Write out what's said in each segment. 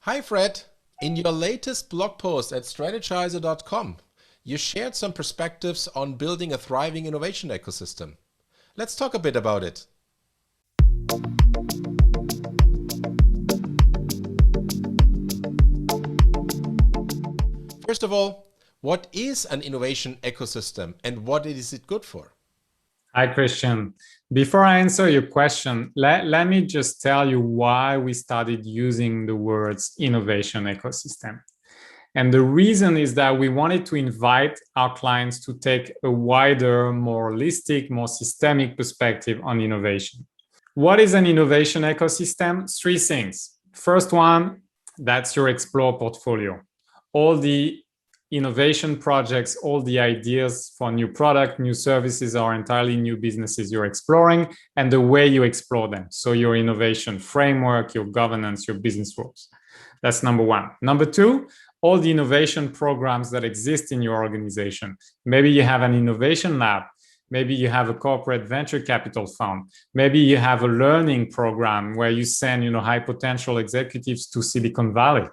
Hi, Fred. In your latest blog post at Strategyzer.com, you shared some perspectives on building a thriving innovation ecosystem. Let's talk a bit about it. First of all, what is an innovation ecosystem and what is it good for? Hi, Christian. Before I answer your question, let me just tell you why we started using the words innovation ecosystem. And the reason is that we wanted to invite our clients to take a wider, more holistic, more systemic perspective on innovation. What is an innovation ecosystem? Three things. First one, that's your Explore portfolio. All the innovation projects, all the ideas for new product, new services, or entirely new businesses you're exploring, and the way you explore them. So your innovation framework, your governance, your business rules. That's number one. Number two, all the innovation programs that exist in your organization. Maybe you have an innovation lab. Maybe you have a corporate venture capital fund. Maybe you have a learning program where you send, high potential executives to Silicon Valley.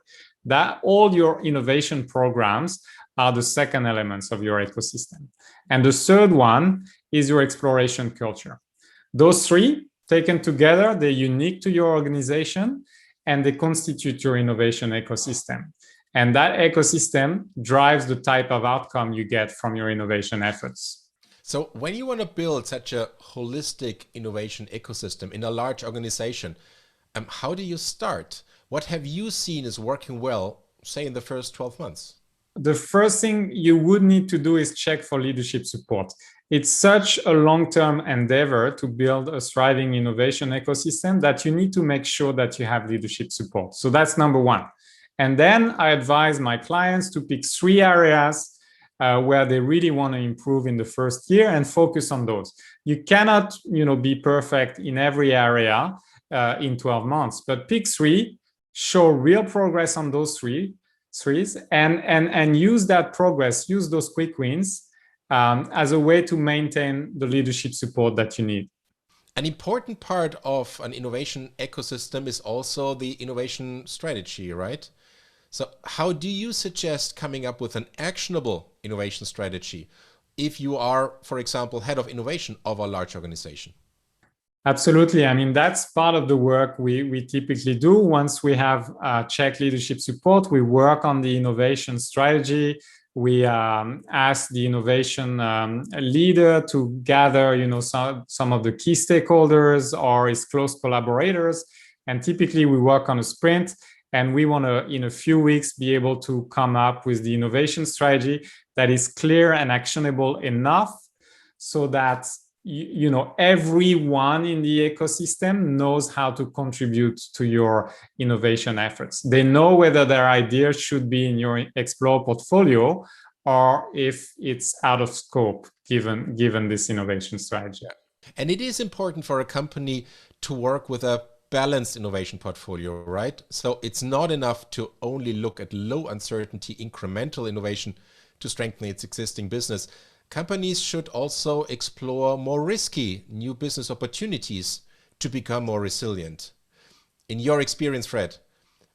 That all your innovation programs are the second elements of your ecosystem. And the third one is your exploration culture. Those three taken together, they're unique to your organization and they constitute your innovation ecosystem. And that ecosystem drives the type of outcome you get from your innovation efforts. So when you want to build such a holistic innovation ecosystem in a large organization, how do you start? What have you seen is working well, say in the first 12 months? The first thing you would need to do is check for leadership support. It's such a long-term endeavor to build a thriving innovation ecosystem that you need to make sure that you have leadership support. So that's number one. And then I advise my clients to pick three areas where they really want to improve in the first year and focus on those. You cannot, be perfect in every area in 12 months, but pick three, show real progress on those threes, and use that progress, use those quick wins as a way to maintain the leadership support that you need. An important part of an innovation ecosystem is also the innovation strategy, right? So how do you suggest coming up with an actionable innovation strategy if you are, for example, head of innovation of a large organization? Absolutely. I mean, that's part of the work we typically do. Once we have checked leadership support, we work on the innovation strategy. We ask the innovation leader to gather, some of the key stakeholders or his close collaborators. And typically we work on a sprint. And we want to, in a few weeks, be able to come up with the innovation strategy that is clear and actionable enough so that everyone in the ecosystem knows how to contribute to your innovation efforts. They know whether their idea should be in your Explore portfolio or if it's out of scope given this innovation strategy. And it is important for a company to work with a balanced innovation portfolio, right? So it's not enough to only look at low uncertainty incremental innovation to strengthen its existing business. Companies should also explore more risky new business opportunities to become more resilient. In your experience, Fred,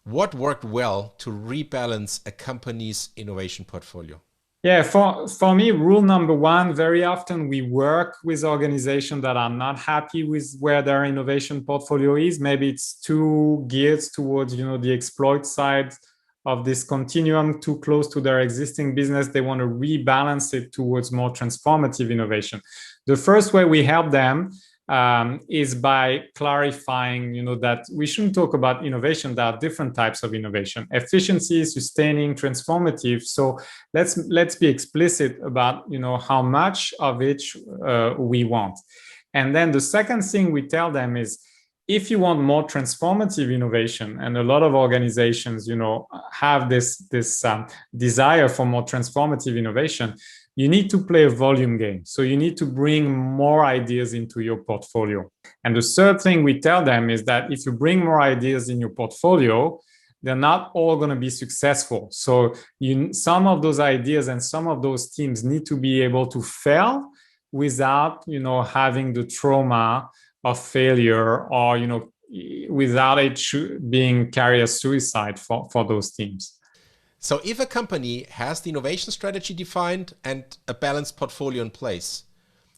what worked well to rebalance a company's innovation portfolio? Yeah, for me, rule number one, very often we work with organizations that are not happy with where their innovation portfolio is. Maybe it's too geared towards, the exploit side of this continuum, too close to their existing business. They want to rebalance it towards more transformative innovation. The first way we help them is by clarifying, that we shouldn't talk about innovation. There are different types of innovation: efficiency, sustaining, transformative. So let's be explicit about, how much of each we want. And then the second thing we tell them is, if you want more transformative innovation, and a lot of organizations, have this desire for more transformative innovation, you need to play a volume game. So you need to bring more ideas into your portfolio. And the third thing we tell them is that if you bring more ideas in your portfolio, they're not all going to be successful. So some of those ideas and some of those teams need to be able to fail without, having the trauma of failure or, without it being career suicide for those teams. So if a company has the innovation strategy defined and a balanced portfolio in place,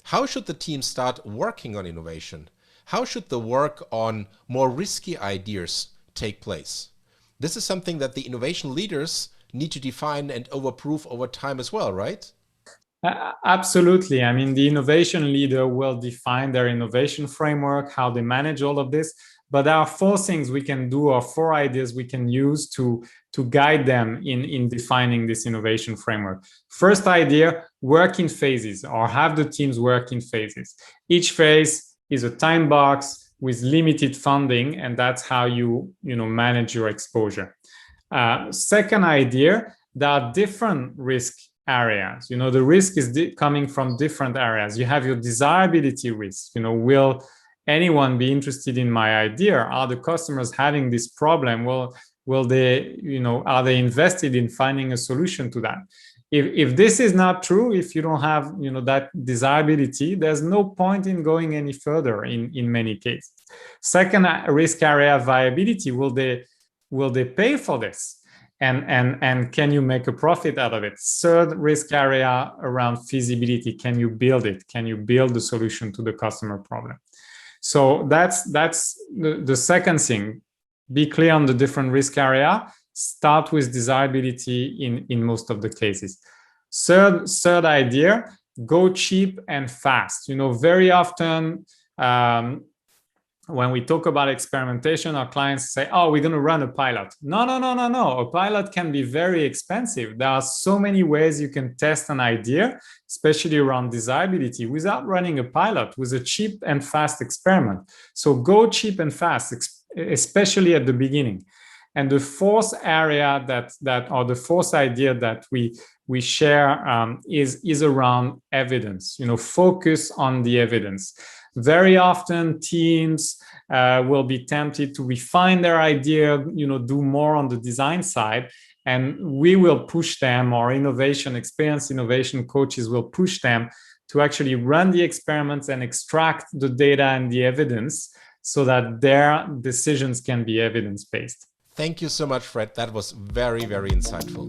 how should the team start working on innovation? How should the work on more risky ideas take place? This is something that the innovation leaders need to define and overprove over time as well, right? Absolutely. I mean, the innovation leader will define their innovation framework, how they manage all of this. But there are 4 things we can do, or 4 ideas we can use to guide them in defining this innovation framework. First idea, work in phases, or have the teams work in phases. Each phase is a time box with limited funding, and that's how you manage your exposure. Second idea, there are different risk areas. The risk is coming from different areas. You have your desirability risk. Will anyone be interested in my idea? Are the customers having this problem? Will they, are they invested in finding a solution to that? If this is not true, if you don't have, that desirability, there's no point in going any further in many cases. Second risk area, viability. Will they pay for this? And can you make a profit out of it? Third risk area around feasibility. Can you build it? Can you build the solution to the customer problem? So that's the second thing. Be clear on the different risk area. Start with desirability in most of the cases. Third idea, go cheap and fast. Very often when we talk about experimentation, our clients say, oh, we're going to run a pilot. No. A pilot can be very expensive. There are so many ways you can test an idea, especially around desirability, without running a pilot, with a cheap and fast experiment. So go cheap and fast, especially at the beginning. And the fourth area or the fourth idea that we share is around evidence. Focus on the evidence. Very often teams will be tempted to refine their idea, do more on the design side, and we will push them, or experienced innovation coaches will push them to actually run the experiments and extract the data and the evidence so that their decisions can be evidence-based. Thank you so much, Fred. That was very, very insightful.